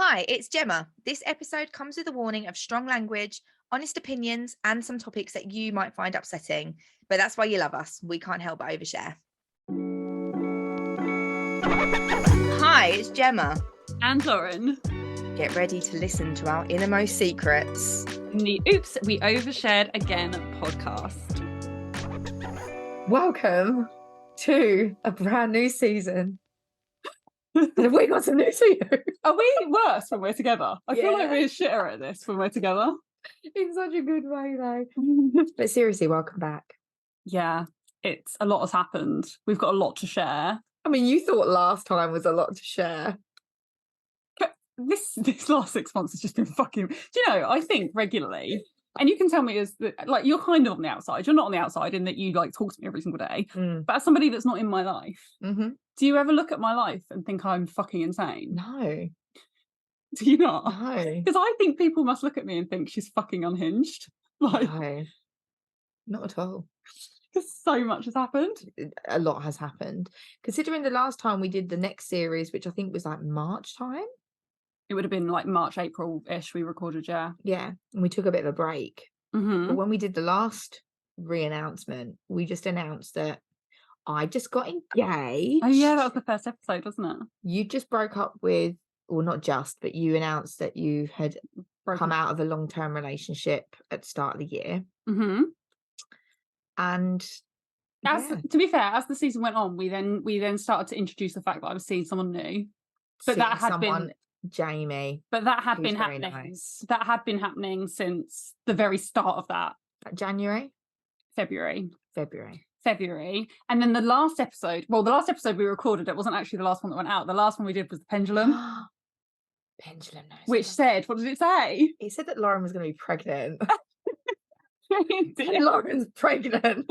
Hi, it's Gemma. This episode comes with a warning of strong language, honest opinions, and some topics that you might find upsetting. But that's why you love us. We can't help but overshare. Hi, it's Gemma. And Lauren. Get ready to listen to our innermost secrets In the Oops, We Overshared Again podcast. Welcome to a brand new season. We got some news for you. Are we worse when we're together? I feel like Yeah. we're shitter at this when we're together. In such a good way, though. But seriously, welcome back. Yeah, it's a lot has happened. We've got a lot to share. I mean, you thought last time was a lot to share. But this last 6 months has just been fucking... Do you know, I think regularly, and you can tell me as like you're kind of on the outside. You're not on the outside in that you like talk to me every single day. But as somebody that's not in my life, do you ever look at my life and think I'm fucking insane? No. Do you not? No. Because I think people must look at me and think she's fucking unhinged. Like, No. Not at all. because so much has happened. A lot has happened. Considering the last time we did the next series, which I think was like March time. It would have been like March, April-ish we recorded, yeah. Yeah. And we took a bit of a break. But when we did the last re-announcement, we just announced that I just got engaged. Oh yeah, that was the first episode, wasn't it? You just broke up with, or not just, but you announced that you had come out of a long-term relationship at the start of the year. And to be fair, as the season went on, we then started to introduce the fact that I was seeing someone new. But that had been Jamie. But that had been happening. Nice. That had been happening since the very start of that. January? February. And then the last episode we recorded, it wasn't actually the last one that went out. The last one we did was the pendulum. Pendulum knows. Which said, what did it say? It said that Lauren was going to be pregnant. And Lauren's pregnant.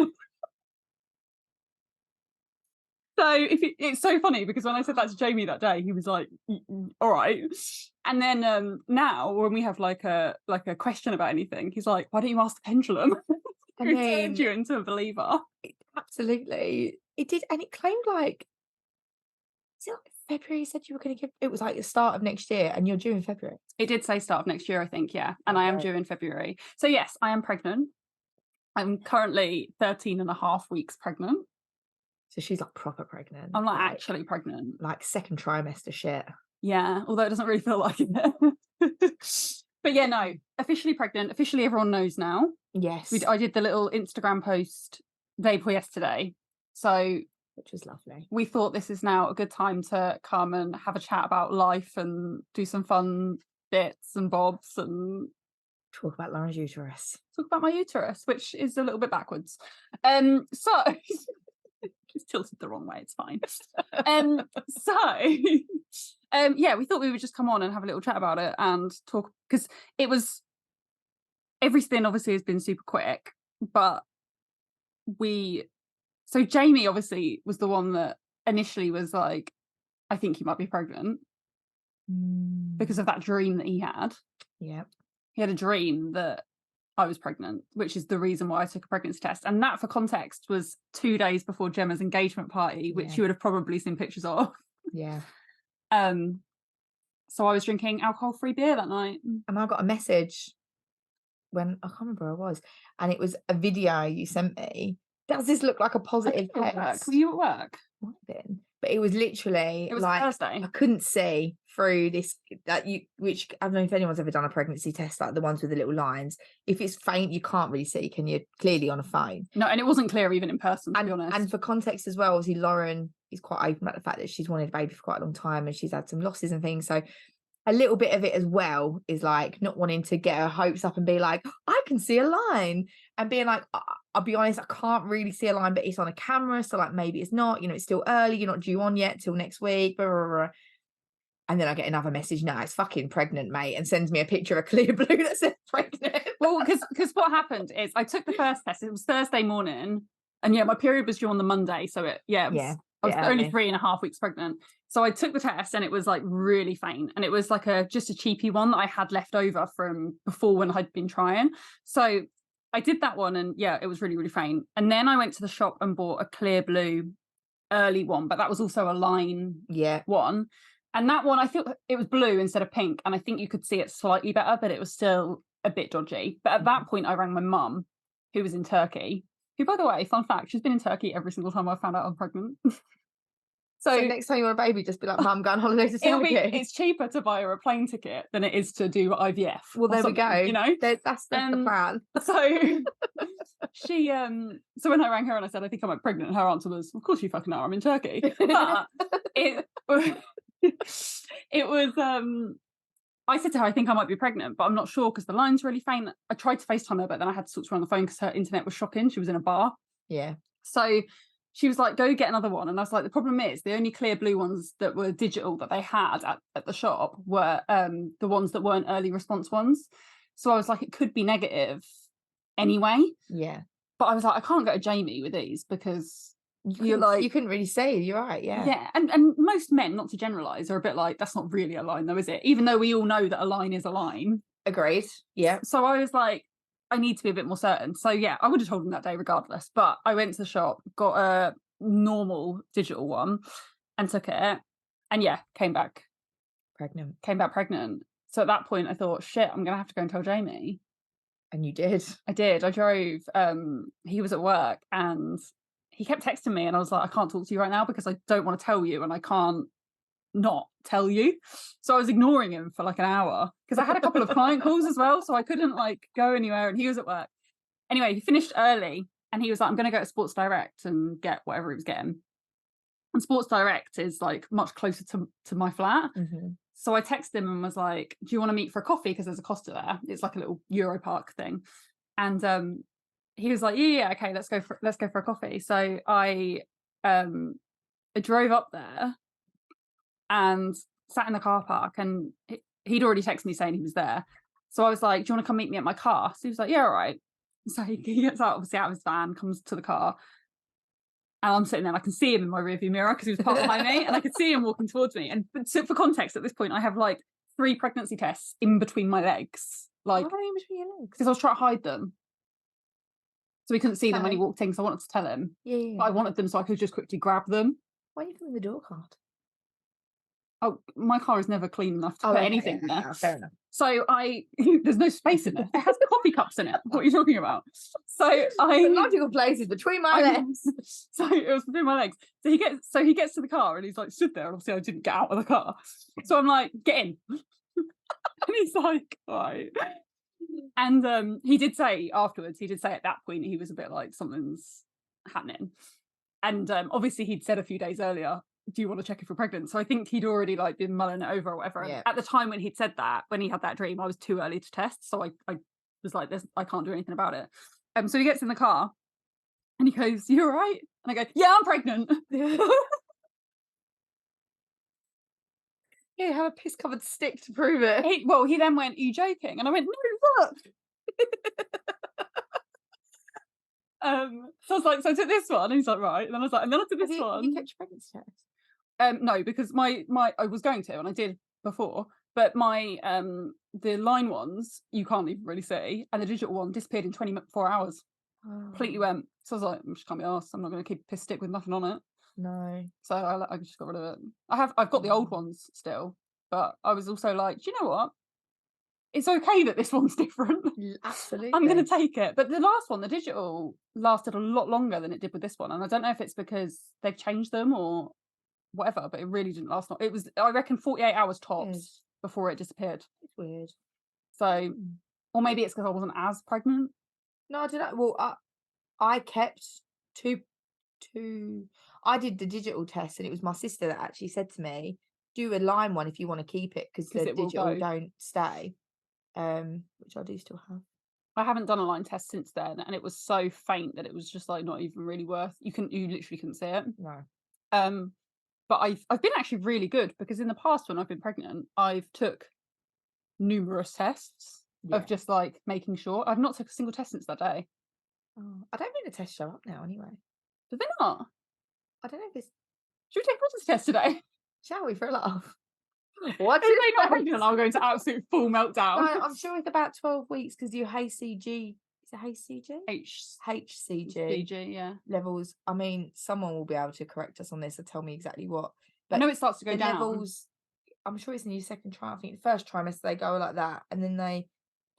So it's so funny because when I said that to Jamie that day, he was like, all right. And then now when we have like a question about anything, he's like, why don't you ask the pendulum? I It mean, turned you into a believer. Absolutely. It did. And it claimed like, is it like February? You said you were going to give, it was like the start of next year and you're due in February. It did say start of next year, I think, yeah. And I am due in February. So yes, I am pregnant. I'm currently 13 and a half weeks pregnant. So she's like proper pregnant. I'm like actually pregnant. Like second trimester shit. Yeah, although it doesn't really feel like it. But yeah, no, officially pregnant. Officially everyone knows now. Yes. I did the little Instagram post day before yesterday. So which was lovely. We thought this is now a good time to come and have a chat about life and do some fun bits and bobs and talk about Lauren's uterus. Talk about my uterus, which is a little bit backwards. So it's tilted the wrong way, it's fine. Yeah, we thought we would just come on and have a little chat about it and talk, because everything obviously has been super quick, but so Jamie obviously was the one that initially was like, I think you might be pregnant because of that dream that he had. Yeah. He had a dream that I was pregnant, which is the reason why I took a pregnancy test. And that, for context, was 2 days before Gemma's engagement party, which you would have probably seen pictures of. Yeah. So I was drinking alcohol-free beer that night. And I got a message when, I can't remember where I was, and it was a video you sent me. Does this look like a positive test? Were you at work? Might have been. But it was literally, it was like Thursday. I couldn't see through this, which I don't know if anyone's ever done a pregnancy test, like the ones with the little lines. If it's faint, you can't really see, can you? Clearly on a phone. No, and it wasn't clear even in person, to be honest. And for context as well, obviously Lauren is quite open about the fact that she's wanted a baby for quite a long time and she's had some losses and things. So a little bit of it as well is like not wanting to get her hopes up and be like, I can see a line, and being like, I'll be honest, I can't really see a line, but it's on a camera, so like maybe it's not, it's still early, you're not due on yet till next week, blah, blah, blah. And then I get another message, no, it's fucking pregnant, mate, and sends me a picture of a clear blue that says pregnant. Well, because what happened is I took the first test, it was Thursday morning, and my period was due on the Monday, so I was only 3.5 weeks pregnant. So I took the test and it was like really faint. And it was like just a cheapy one that I had left over from before when I'd been trying. So I did that one and it was really, really faint. And then I went to the shop and bought a clear blue early one, but that was also a line one. And that one, I think it was blue instead of pink, and I think you could see it slightly better, but it was still a bit dodgy. But at that point, I rang my mum, who was in Turkey, who, by the way, fun fact, she's been in Turkey every single time I found out I'm pregnant. So next time you want a baby, just be like, Mum, go on holiday to Turkey. It's cheaper to buy her a plane ticket than it is to do IVF. Well, there we go. You know, that's the plan. So she, so when I rang her and I said, I think I'm pregnant, her answer was, of course you fucking are, I'm in Turkey. But it was, I said to her, I think I might be pregnant, but I'm not sure because the line's really faint. I tried to FaceTime her, but then I had to talk to her on the phone because her internet was shocking. She was in a bar. Yeah. So she was like, go get another one. And I was like, the problem is the only clear blue ones that were digital that they had at the shop were the ones that weren't early response ones. So I was like, it could be negative anyway. Yeah. But I was like, I can't go to Jamie with these because you couldn't really see. You're right. Yeah. Yeah. And most men, not to generalize, are a bit like, that's not really a line though, is it? Even though we all know that a line is a line. Agreed. Yeah. So I was like, I need to be a bit more certain. So yeah, I would have told him that day regardless. But I went to the shop, got a normal digital one and took it. And yeah, came back pregnant. So at that point I thought, shit, I'm going to have to go and tell Jamie. And you did. I did. I drove. He was at work and he kept texting me and I was like, I can't talk to you right now because I don't want to tell you and I can't not tell you. So I was ignoring him for like an hour because I had a couple of client calls as well, so I couldn't like go anywhere and he was at work. Anyway, he finished early and he was like, I'm going to go to Sports Direct and get whatever he was getting. And Sports Direct is like much closer to my flat. Mm-hmm. So I texted him and was like, do you want to meet for a coffee? Because there's a Costa there. It's like a little Euro Park thing. And he was like, yeah, okay, let's go for a coffee. So I drove up there and sat in the car park and he'd already texted me saying he was there. So I was like, do you want to come meet me at my car? So he was like, yeah, all right. So he gets out, obviously out of his van, comes to the car. And I'm sitting there and I can see him in my rearview mirror because he was parked behind me and I could see him walking towards me. And so for context, at this point, I have like 3 pregnancy tests in between my legs. Like, why are they in between your legs? Because I was trying to hide them. So we couldn't see them when he walked in because I wanted to tell him. Yeah. But I wanted them so I could just quickly grab them. Why are you giving the door card? Oh, my car is never clean enough to put anything in there. Yeah, fair enough. So there's no space in there. It has coffee cups in it. What are you talking about? So the logical places between my legs. So it was between my legs. So he gets to the car and he's like stood there. And obviously I didn't get out of the car. So I'm like, get in. And he's like, all right. And he did say afterwards, at that point, he was a bit like, something's happening. And obviously he'd said a few days earlier, do you want to check if you're pregnant? So I think he'd already like been mulling it over or whatever. Yeah. At the time when he'd said that, when he had that dream, I was too early to test. So I was like, I can't do anything about it. So he gets in the car and he goes, you all right? And I go, yeah, I'm pregnant. Yeah, have a piss covered stick to prove it. He then went, are you joking? And I went, no, look. So I was like, so I took this one, and he's like, right. And then I was like, and then I took this one. You kept your pregnancy test? No, because my I was going to, and I did before, but my the line ones you can't even really see, and the digital one disappeared in 24 hours. Completely went. So I was like, I just can't be arsed. I'm not going to keep a piss stick with nothing on it. No. So I just got rid of it. I've got the old ones still, but I was also like, do you know what? It's okay that this one's different. Absolutely. I'm going to take it. But the last one, the digital, lasted a lot longer than it did with this one. And I don't know if it's because they've changed them or whatever, but it really didn't last long. It was, I reckon, 48 hours tops before it disappeared. It's weird. So, or maybe it's because I wasn't as pregnant. No, I don't know. Well, I kept two. I did the digital test, and it was my sister that actually said to me, do a line one if you want to keep it because the digital don't stay. Which I do still have. I haven't done a line test since then, and it was so faint that it was just like not even really worth. You literally couldn't see it. No. But I've been actually really good because in the past when I've been pregnant, I've took numerous tests of just like making sure. I've not took a single test since that day. Oh, I don't think the tests show up now anyway. Do they not? I don't know if it's. Should we take a pregnancy test today? Shall we, for a laugh? What? If they not pregnant, I'm going to absolute full meltdown. No, I'm sure it's about 12 weeks because your HCG, is it HCG? HCG, yeah. Levels. I mean, someone will be able to correct us on this or tell me exactly what. But I know it starts to go down. Levels, I'm sure it's in your second trimester. I think the first trimester they go like that, and then they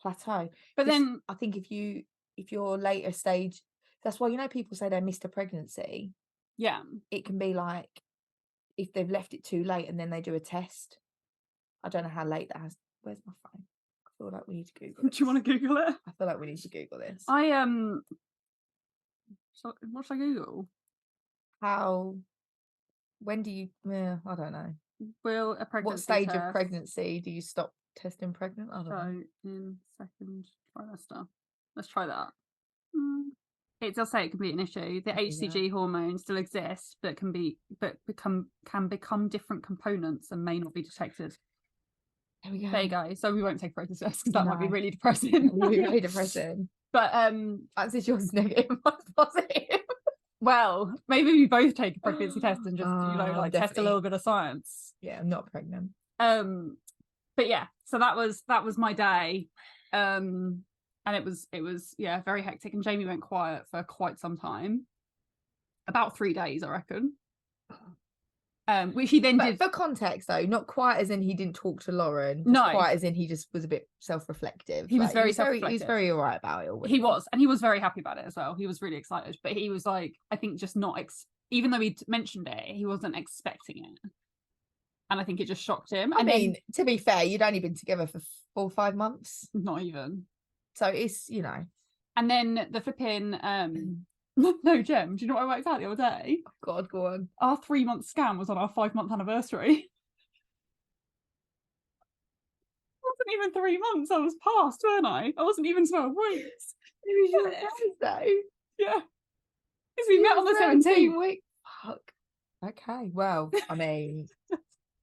plateau. But then I think if you're later stage, that's why people say they missed a pregnancy. Yeah, it can be like if they've left it too late and then they do a test. I don't know how late that has. Where's my phone? I feel like we need to Google this. Do you want to Google it? I feel like we need to Google this. So what should I Google? When do you? I don't know. Will a pregnancy What stage test of pregnancy do you stop testing pregnant? I don't know. In second trimester. Let's try that. It does say it can be an issue. The HCG hormone still exists, but can become different components and may not be detected. There we go. There you go. So we won't take a pregnancy test because that might be really depressing. It would be really depressing. But that's yours negative, mine's positive. Well, maybe we both take a pregnancy test and just test a little bit of science. Yeah, I'm not pregnant. But yeah, so that was my day. And it was very hectic, and Jamie went quiet for quite some time, about 3 days, I reckon. Which he then did. For context, though, not quite as in he didn't talk to Lauren. No, quite as in he just was a bit self-reflective. He was very self-reflective. He was very alright about it all. He was, and he was very happy about it as well. He was really excited, but he was like, I think just not. Even though he mentioned it, he wasn't expecting it, and I think it just shocked him. I mean, to be fair, you'd only been together for 4 or 5 months, not even. So it's And then the flipping no, Gem, do you know what I worked out the other day? Oh God, go on. Our 3-month scan was on our 5-month anniversary. It wasn't even 3 months. I was past, weren't I? I wasn't even 12 weeks. It was your birthday. Yeah. Because we met on the 17th. Week. Fuck. Okay. Well, I mean,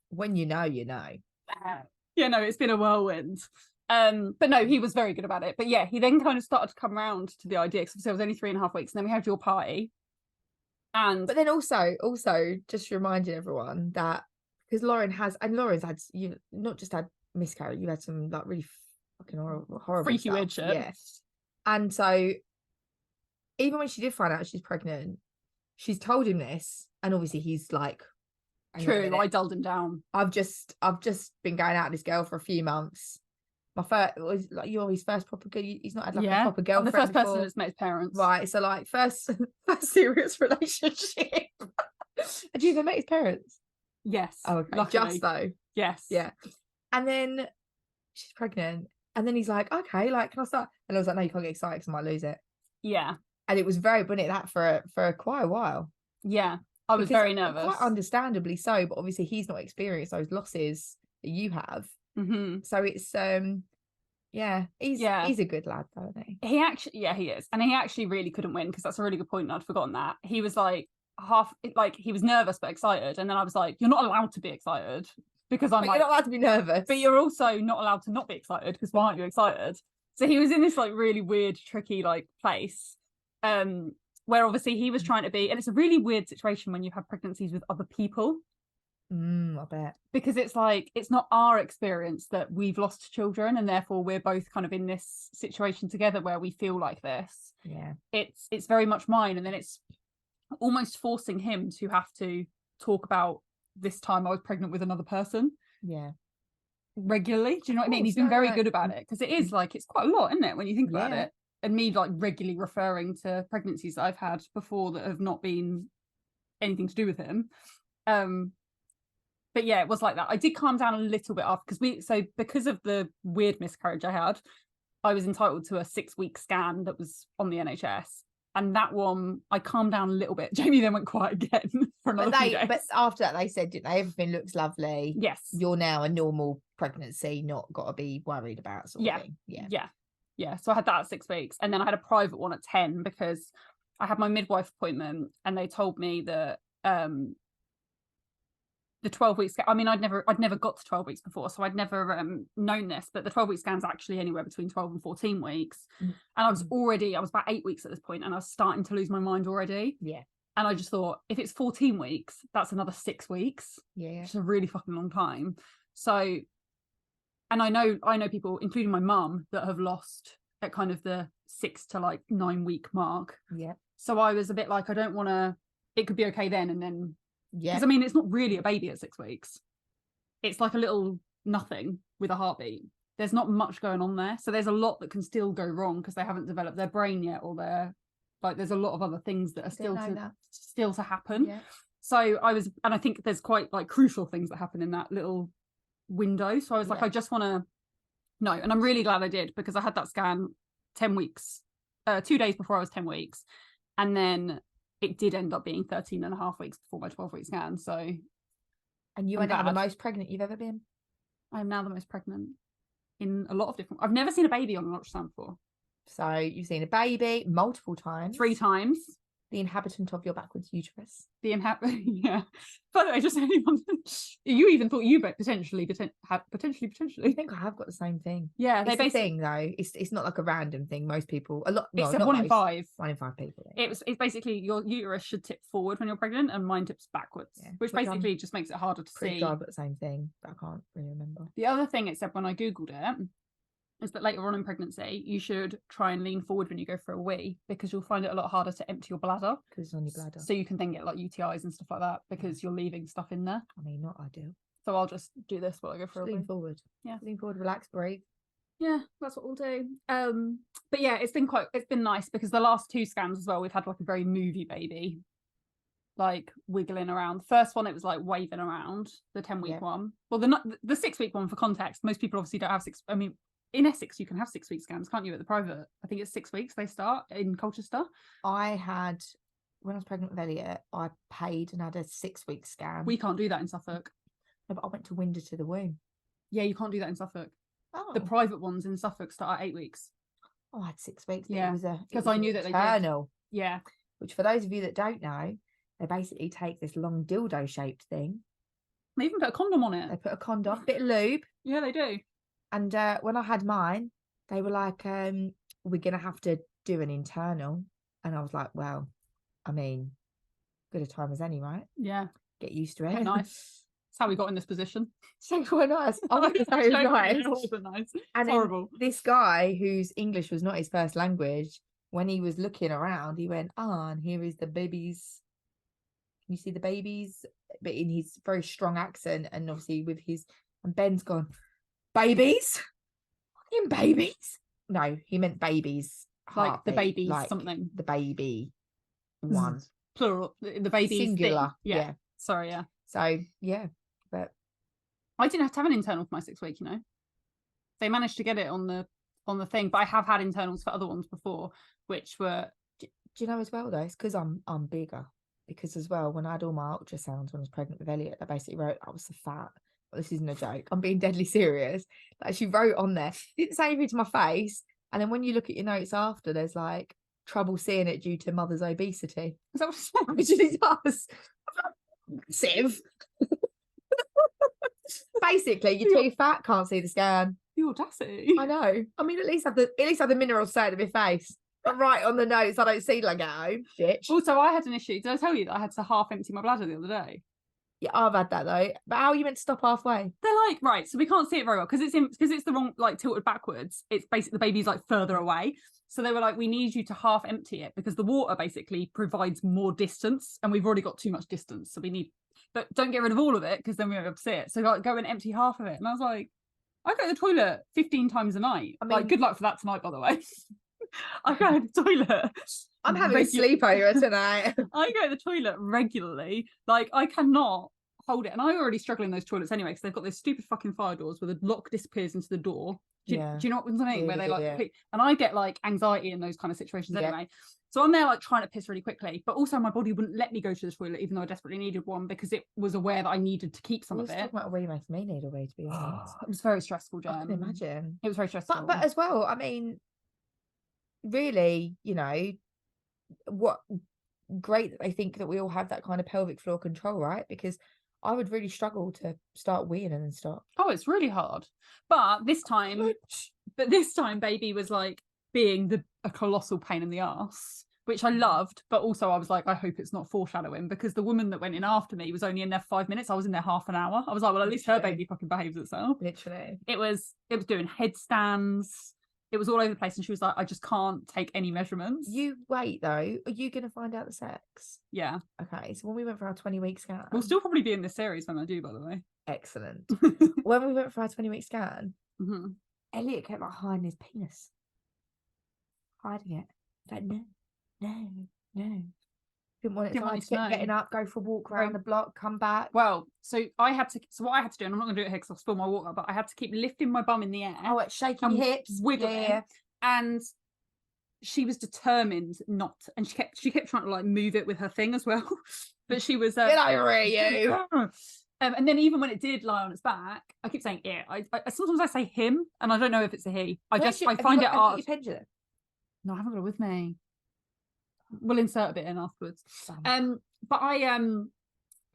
when you know, you know. Yeah, no, it's been a whirlwind. But no, he was very good about it. But yeah, he then kind of started to come around to the idea, because it was only 3.5 weeks, and then we had your party. But then also just reminding everyone that because Lauren's had, you not just had miscarriage, you had some like really fucking horrible freaky stuff. Weird shit. Yes. And so even when she did find out she's pregnant, she's told him this, and obviously he's like, true, I dulled him down. I've just been going out with this girl for a few months. My first was like, you're his first proper girl. He's not had like a proper girlfriend. I'm the first before. person that's met his parents. Right. So like first serious relationship. Had you ever met his parents? Yes. Oh, okay. Luckily. Just though. Yes. Yeah. And then she's pregnant. And then he's like, okay, like, can I start? And I was like, no, you can't get excited because I might lose it. Yeah. And it was very brilliant that for quite a while. Yeah. I was very nervous. Quite understandably so, but obviously he's not experienced those losses that you have. Mm-hmm. So it's he's a good lad though, isn't he? He is, and he actually really couldn't win, because that's a really good point, and I'd forgotten that. He was like he was nervous but excited, and then I was like, you're not allowed to be excited, because you're not allowed to be nervous, but you're also not allowed to not be excited, because why aren't you excited? So he was in this like really weird, tricky like place, where obviously he was trying to be, and it's a really weird situation when you have pregnancies with other people. I bet, because it's like, it's not our experience that we've lost children, and therefore we're both kind of in this situation together where we feel like this. Yeah, it's very much mine, and then it's almost forcing him to have to talk about this time I was pregnant with another person. Yeah, regularly. Do you know what I mean? He's been very good about it, because it is like, it's quite a lot, isn't it, when you think about it? And me like regularly referring to pregnancies that I've had before that have not been anything to do with him. But yeah, it was like that. I did calm down a little bit after, because of the weird miscarriage I had, I was entitled to a 6-week scan that was on the NHS. And that one, I calmed down a little bit. Jamie then went quiet again for another few days. But after that, they said, didn't they? Everything looks lovely. Yes. You're now a normal pregnancy, not got to be worried about sort of thing. Yeah. So I had that at 6 weeks. And then I had a private one at 10, because I had my midwife appointment, and they told me that the 12-week scan, I mean, I'd never got to 12 weeks before, so I'd never known this, but the 12-week scan's actually anywhere between 12 and 14 weeks. And I was about 8 weeks at this point, and I was starting to lose my mind already. Yeah. And I just thought, if it's 14 weeks, that's another 6 weeks. Yeah. Which is a really fucking long time. So, and I know people, including my mum, that have lost at kind of the 6 to like 9 week mark. Yeah. So I was a bit like, I don't want to, it could be okay then, and then, yeah, because I mean, it's not really a baby at 6 weeks. it's like a little nothing with a heartbeat. There's not much going on there. So there's a lot that can still go wrong because they haven't developed their brain yet, or there's a lot of other things that are still to happen. Yeah. So I think there's quite like crucial things that happen in that little window. So I was like, I just want to know. And I'm really glad I did, because I had that scan 10 weeks, 2 days before I was 10 weeks. And then it did end up being 13 and a half weeks before my 12-week scan. So. And you were now the most pregnant you've ever been? I am now the most pregnant in a lot of different. I've never seen a baby on an ultrasound before. So you've seen a baby multiple times. 3 times. The inhabitant of your backwards uterus. Yeah. By the way, just anyone, you even thought you potentially. I think I have got the same thing. Yeah, they basically thing though. It's not like a random thing. Most people, a lot. It's 1 in 5. 1 in 5 people. It's basically your uterus should tip forward when you're pregnant, and mine tips backwards, which basically just makes it harder to see. Pretty sure I've got the same thing, but I can't really remember. The other thing it said when I googled it is that later on in pregnancy, you should try and lean forward when you go for a wee, because you'll find it a lot harder to empty your bladder. Because it's on your bladder. So you can then get like UTIs and stuff like that, because you're leaving stuff in there. I mean, not ideal. So I'll just do this while I go for a wee. Lean forward. Yeah. Lean forward, relax, breathe. Yeah, that's what we'll do. But yeah, it's been nice, because the last 2 scans as well, we've had like a very movie baby, like wiggling around. The first one, it was like waving around. The 10-week one. Well, the 6-week one, for context, most people obviously don't have 6. I mean, in Essex, you can have 6-week scans, can't you, at the private? I think it's 6 weeks they start in Colchester. I had, when I was pregnant with Elliot, I paid and had a 6-week scan. We can't do that in Suffolk. No, but I went to Windsor to the womb. Yeah, you can't do that in Suffolk. Oh. The private ones in Suffolk start at 8 weeks. Oh, I had 6 weeks. Yeah, because I knew that internal. They did. Yeah. Which, for those of you that don't know, they basically take this long dildo-shaped thing. They even put a condom on it. They put a condom, bit of lube. Yeah, they do. And when I had mine, they were like, we're going to have to do an internal. And I was like, well, I mean, good a time as any, right? Yeah. Get used to it. Quite nice. That's how we got in this position. So quite nice. I was so nice. It wasn't nice. And horrible. This guy, whose English was not his first language, when he was looking around, he went, and here is the babies. Can you see the babies? But in his very strong accent, and obviously with his, and Ben's gone, babies? In babies? No, he meant babies. Like the babies, like something. The baby one. Plural. The babies. Singular. Yeah. Sorry, yeah. So, yeah. But I didn't have to have an internal for my 6th week, you know. They managed to get it on the thing, but I have had internals for other ones before, which were. Do you know as well though? It's because I'm bigger. Because as well, when I had all my ultrasounds when I was pregnant with Elliot, they basically wrote I was so fat. But this isn't a joke. I'm being deadly serious. Like, she wrote on there, didn't say anything to my face. And then when you look at your notes after, there's like trouble seeing it due to mother's obesity. Is that what it Which it does. Massive. Basically, you're too fat, can't see the scan. The audacity. I know. I mean, at least have the minerals set of my face. But right on the notes, I don't see like at home. Bitch. Also, I had an issue. Did I tell you that I had to half empty my bladder the other day? Yeah, I've had that though. But how are you meant to stop halfway? They're like, right, so we can't see it very well because it's the wrong, like, tilted backwards. It's basically the baby's like further away. So they were like, we need you to half empty it because the water basically provides more distance and we've already got too much distance. So we need, but don't get rid of all of it because then we won't be able to see it. So like, go and empty half of it. And I was like, I go to the toilet 15 times a night. I mean, like, good luck for that tonight, by the way. I go to the toilet. I'm having a sleepover tonight. I go to the toilet regularly. Like, I cannot hold it. And I already struggle in those toilets anyway because they've got those stupid fucking fire doors where the lock disappears into the door. Do you know what I mean? Where they like, and I get like anxiety in those kind of situations anyway. So I'm there like trying to piss really quickly, but also my body wouldn't let me go to the toilet even though I desperately needed one because it was aware that I needed to keep some of it. Talking about a wee makes me need a wee, to be honest. It was very stressful, Jen. I can imagine. It was very stressful. But as well, I mean, really, you know, what great that they think that we all have that kind of pelvic floor control, right? Because I would really struggle to start weeing and then stop. Oh, it's really hard. But this time baby was like being a colossal pain in the ass, which I loved. But also I was like, I hope it's not foreshadowing because the woman that went in after me was only in there 5 minutes. I was in there half an hour. I was like, well, at least her baby fucking behaves itself. Literally. It was doing headstands. It was all over the place. And she was like, I just can't take any measurements. You wait though. Are you going to find out the sex? Yeah. Okay. So when we went for our 20-week scan. We'll still probably be in this series when I do, by the way. Excellent. When we went for our 20-week scan, Elliot kept like hiding his penis. Hiding it. Like, no. Didn't want it to keep getting up, go for a walk around the block, come back. Well, so what I had to do, and I'm not going to do it here because I'll spill my water, but I had to keep lifting my bum in the air. Oh, shaking your hips. Wiggling. Yeah. And she was determined not, and she kept trying to like move it with her thing as well. But she was get over you. And then even when it did lie on its back, I keep saying it. I sometimes I say him, and I don't know if it's a he. I find it hard. No, I haven't got it with me. We'll insert a bit in afterwards. But I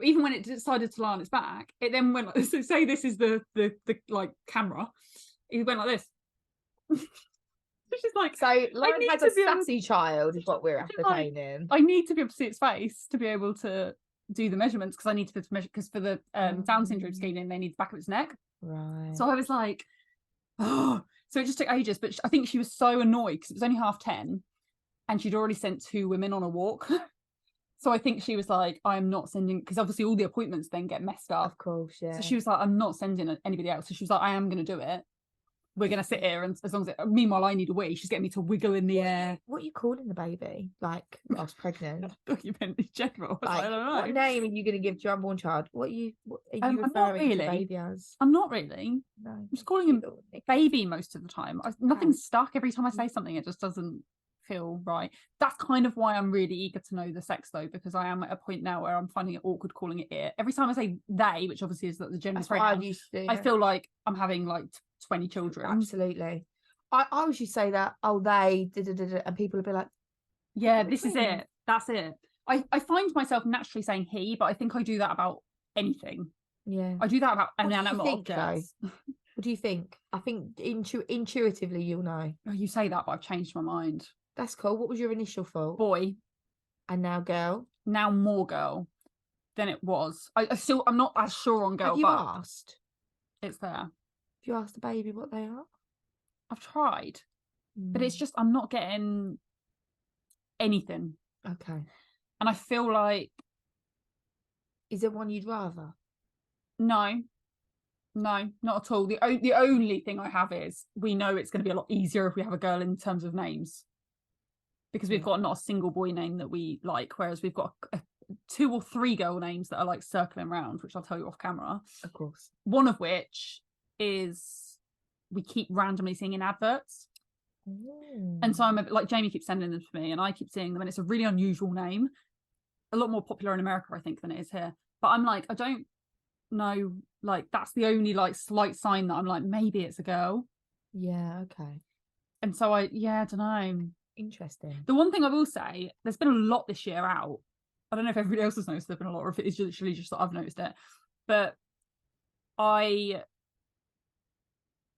even when it decided to lie on its back, it then went like, so say this is the like camera. It went like this. Which is like, so Lauren has a sassy child is what we're ascertaining. I need to be able to see its face to be able to do the measurements, because I need to be able to measure, because for the Down syndrome screening they need the back of its neck. Right. So I was like, oh, so it just took ages. But I think she was so annoyed because it was only 10:30 and she'd already sent 2 women on a walk. So I think she was like, I'm not sending, because obviously all the appointments then get messed up. Of course, yeah. So she was like, I'm not sending anybody else. So she was like, I am going to do it. We're going to sit here, and as long as meanwhile I need a wee. She's getting me to wiggle in the air. What are you calling the baby? Like, I was pregnant. You meant in general. Like, I don't know. What name are you going to give to your unborn child? What are you referring to the baby as? I'm not really. No. I'm just calling him baby most of the time. Nothing's stuck. Every time I say something, it just doesn't feel right. That's kind of why I'm really eager to know the sex, though, because I am at a point now where I'm finding it awkward calling it it. Every time I say they, which obviously is the gender pronoun, I feel like I'm having like 20 children. Absolutely. I always used to say that, they and people would be like, yeah, this is it. That's it. I find myself naturally saying he, but I think I do that about anything. Yeah. I do that about inanimate objects. What do you think? I think intuitively you'll know. Oh, you say that, but I've changed my mind. That's cool. What was your initial thought? Boy. And now girl? Now more girl than it was. I'm not as sure on girl. Have you asked? It's there. Have you asked the baby what they are? I've tried. But it's just, I'm not getting anything. Okay. And I feel like... Is there one you'd rather? No, not at all. The only thing I have is, we know it's going to be a lot easier if we have a girl in terms of names. Because we've got not a single boy name that we like, whereas we've got 2 or 3 girl names that are like circling around, which I'll tell you off camera. Of course. One of which is we keep randomly seeing in adverts. And so I'm a bit like, Jamie keeps sending them to me and I keep seeing them, and it's a really unusual name, a lot more popular in America I think than it is here, but I'm like, I don't know, like that's the only like slight sign that I'm like, maybe it's a girl. Yeah, okay. And so I don't know. Interesting. The one thing I will say, there's been a lot this year out. I don't know if everybody else has noticed there's been a lot, or if it's literally just that I've noticed it, but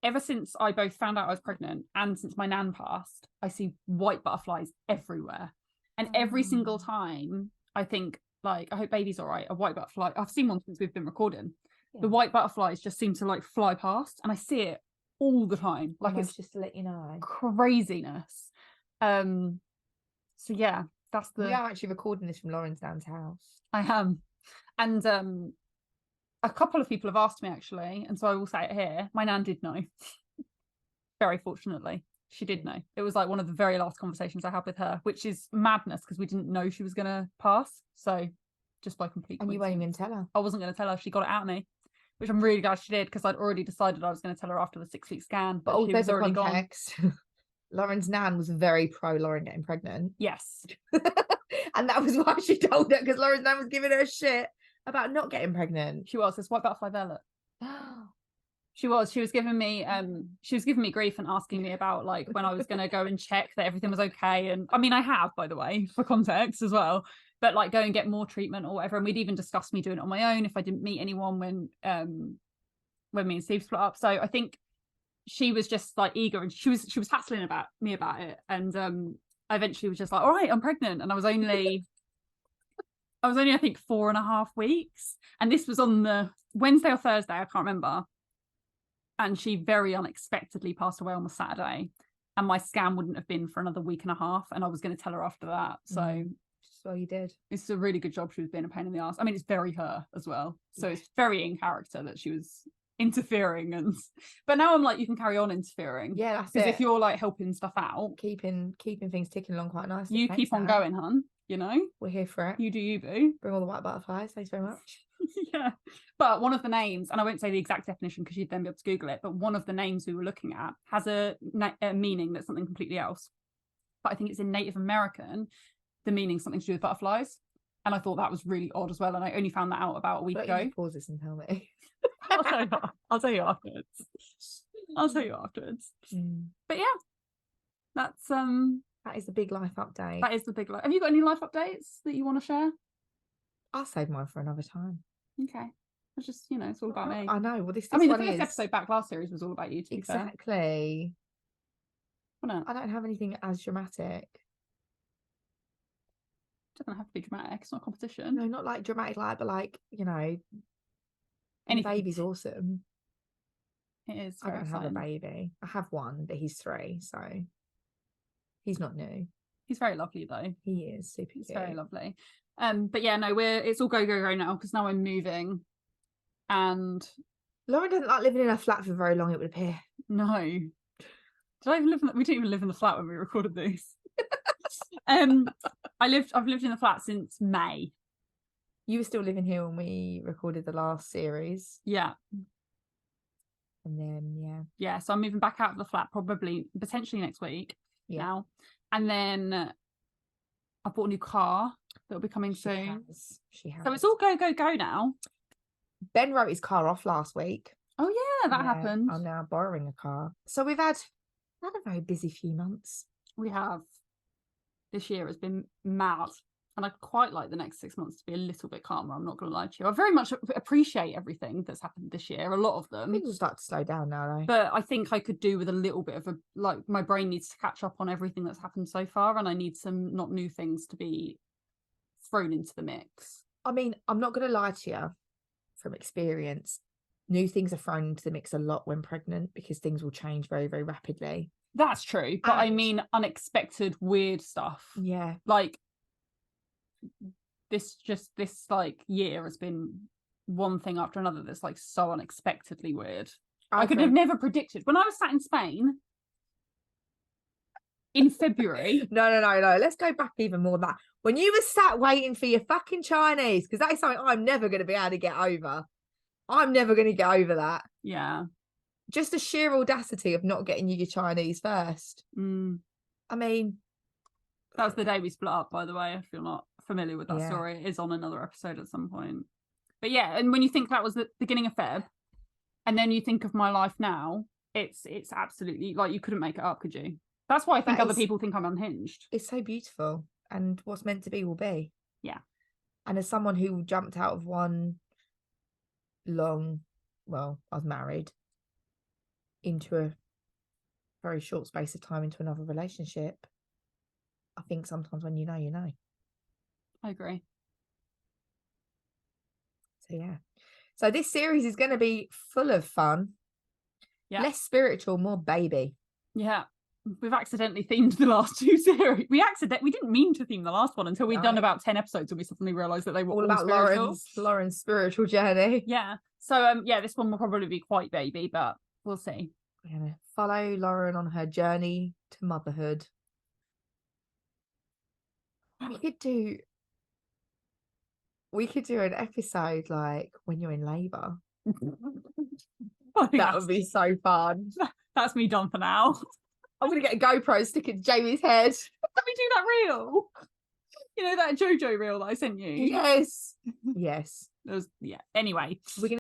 ever since I both found out I was pregnant and since my nan passed, I see white butterflies everywhere. And every single time I think, like, I hope baby's all right, a white butterfly. I've seen one since we've been recording. Yeah. The white butterflies just seem to like fly past, and I see it all the time. Like, it's just to let you know. Craziness. So yeah, that's the... We are actually recording this from Lauren's nan's house. I am. And a couple of people have asked me actually, and so I will say it here. My nan did know. Very fortunately, she did know. It was like one of the very last conversations I had with her, which is madness because we didn't know she was going to pass. So just by complete... And you weren't even tell her? I wasn't going to tell her. She got it out of me, which I'm really glad she did, because I'd already decided I was going to tell her after the 6-week scan. But also the context. Lauren's nan was very pro Lauren getting pregnant. Yes. And that was why she told her, because Lauren's nan was giving her shit about not getting pregnant. She was. This white butterfly there, look. She was giving me grief and asking me about like when I was going to go and check that everything was okay. And I mean, I have, by the way, for context as well, but like go and get more treatment or whatever. And we'd even discussed me doing it on my own if I didn't meet anyone when me and Steve split up. So I think she was just like eager, and she was hassling about me about it. And I eventually was just like, all right, I'm pregnant. And I was only I think 4.5 weeks. And this was on the Wednesday or Thursday, I can't remember. And she very unexpectedly passed away on the Saturday. And my scan wouldn't have been for another 1.5 weeks. And I was going to tell her after that. So Well, you did. It's a really good job she was being a pain in the ass. I mean, it's very her as well. So it's very in character that she was interfering. But now I'm like, you can carry on interfering. Yeah, that's it. Because if you're like helping stuff out, keeping things ticking along quite nicely. You keep on going, hun. You know, we're here for it. You do you, boo. Bring all the white butterflies. Thanks very much. Yeah. But one of the names, and I won't say the exact definition because you'd then be able to Google it, but one of the names we were looking at has a meaning that's something completely else. But I think it's in Native American, the meaning something to do with butterflies. And I thought that was really odd as well. And I only found that out about a week ago. You pause this and tell me. I'll tell you afterwards. But yeah, that's that is the big life update. That is the big life. Have you got any life updates that you want to share? I'll save mine for another time. Okay. It's just, it's all about me. I know. Well, this I mean, the first episode back last series was all about you, to be fair. Exactly. I don't have anything as dramatic. It doesn't have to be dramatic. It's not a competition. No, not like dramatic, but like, Anything. Baby's awesome. It is. I don't have a baby. I have one, but he's 3, so he's not new. He's very lovely though. He is super cute. He's very lovely. But yeah, no, it's all go now because now I'm moving, and Lauren doesn't like living in a flat for very long. It would appear. No. Did I even live? We didn't even live in the flat when we recorded these. I've lived in the flat since May. You were still living here when we recorded the last series. Yeah. And then so I'm moving back out of the flat potentially next week now, and then I bought a new car that'll be coming soon. She has. So it's all go now. Ben wrote his car off last week. Oh yeah, that happened. I'm now borrowing a car. So we've had a very busy few months. We have. This year has been mad, and I quite like the next 6 months to be a little bit calmer. I'm not going to lie to you. I very much appreciate everything that's happened this year. A lot of them. Things will start to slow down now, though. But I think I could do with a little bit of my brain needs to catch up on everything that's happened so far, and I need some not new things to be thrown into the mix. I mean, I'm not going to lie to you. From experience, new things are thrown into the mix a lot when pregnant because things will change very, very rapidly. That's true, but I mean unexpected weird stuff. Yeah, like this year has been one thing after another that's like so unexpectedly weird. I could have never predicted when I was sat in Spain in February. No. Let's go back even more than that. When you were sat waiting for your fucking Chinese, because that is something I'm never going to be able to get over. I'm never going to get over that. Yeah. Just the sheer audacity of not getting you your Chinese first. I mean, that was the day we split up, by the way. If you're not familiar with that story, it is on another episode at some point. But yeah, and when you think that was the beginning of Feb, and then you think of my life now, it's absolutely like you couldn't make it up, could you? That's why I think other people think I'm unhinged. It's so beautiful, and what's meant to be will be. Yeah. And as someone who jumped out of one I was married into a very short space of time into another relationship, I think sometimes when you know, you know. I agree. So yeah. So this series is going to be full of fun. Yeah. Less spiritual, more baby. Yeah. We've accidentally themed the last 2 series. We didn't mean to theme the last one until we'd done about 10 episodes and we suddenly realised that they were all about Lauren's spiritual journey. Yeah. So this one will probably be quite baby, but we'll see. We're gonna follow Lauren on her journey to motherhood. We could do an episode like when you're in labour. That would be so fun. That's me done for now. I'm going to get a GoPro, stick it to Jamie's head. Can we do that reel? You know, that JoJo reel that I sent you? Yes. Yes. Anyway. We're going